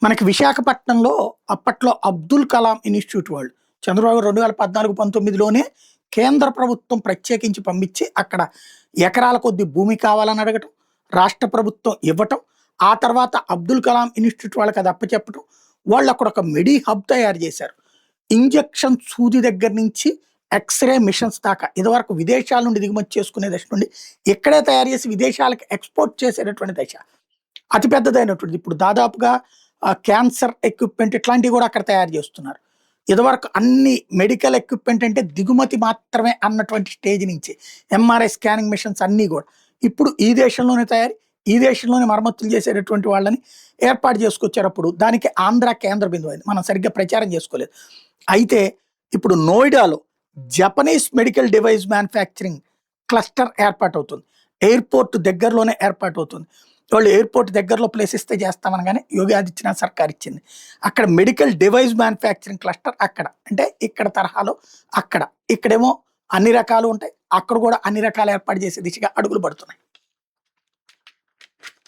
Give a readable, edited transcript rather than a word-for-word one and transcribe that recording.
మనకి విశాఖపట్నంలో అప్పట్లో అబ్దుల్ కలాం ఇన్‌స్టిట్యూట్ వాళ్ళు చంద్రబాబు 2014, 19లోనే కేంద్ర ప్రభుత్వం ప్రత్యేకించి పంపించి అక్కడ ఎకరాల కొద్దీ భూమి కావాలని అడగటం, రాష్ట్ర ప్రభుత్వం ఇవ్వటం, ఆ తర్వాత అబ్దుల్ కలాం ఇన్‌స్టిట్యూట్ వాళ్ళకి అది అప్పచెప్పటం. వాళ్ళు అక్కడ ఒక మెడి హబ్ తయారు చేశారు. ఇంజెక్షన్ సూది దగ్గర నుంచి ఎక్స్‌రే మిషన్స్ దాకా ఇదివరకు విదేశాల నుండి దిగుమతి చేసుకునే దశ నుండి ఇక్కడే తయారు చేసి విదేశాలకు ఎక్స్‌పోర్ట్ చేసేటటువంటి దశ. అతి పెద్దదైనటువంటిది. ఇప్పుడు దాదాపుగా క్యాన్సర్ ఎక్విప్‌మెంట్ ఇట్లాంటివి గూడా అక్కడ తయారు జేస్తున్నారు. ఇదివరకు అన్ని మెడికల్ ఎక్విప్‌మెంట్ అంటే దిగుమతి మాత్రమే అన్నటువంటి స్టేజ్ నుంచి ఎంఆర్ఐ స్కానింగ్ మిషన్స్ అన్నీ గూడా. ఇప్పుడు ఈ దేశంలోనే తయారీ, ఈ దేశంలోనే మరమ్మతులు చేసేటటువంటి వాళ్ళని ఏర్పాటు చేసుకొచ్చారప్పుడు. దానికి ఆంధ్ర కేంద్ర బిందువయింది. మనం సరిగ్గా ప్రచారం చేసుకోలేదు. అయితే ఇప్పుడు నోయిడాలో Japanese medical device manufacturing cluster ఏర్పాటవుతుంది. ఎయిర్‌పోర్ట్ దగ్గరలోనే ఏర్పాటవుతుంది. వాళ్ళు ఎయిర్‌పోర్ట్ దగ్గరలో ప్లేస్ ఇస్తే చేస్తామనగానే యోగి ఆదిత్యనాథ్ సర్కార్ ఇచ్చింది. అక్కడ మెడికల్ డివైస్ మ్యానుఫ్యాక్చరింగ్ క్లస్టర్ అక్కడ. అంటే ఇక్కడ తరహాలో అక్కడ. ఇక్కడేమో అన్ని రకాలు ఉంటాయి. అక్కడ కూడా అన్ని రకాలు ఏర్పాటు చేసే దిశగా అడుగులు పడుతున్నాయి.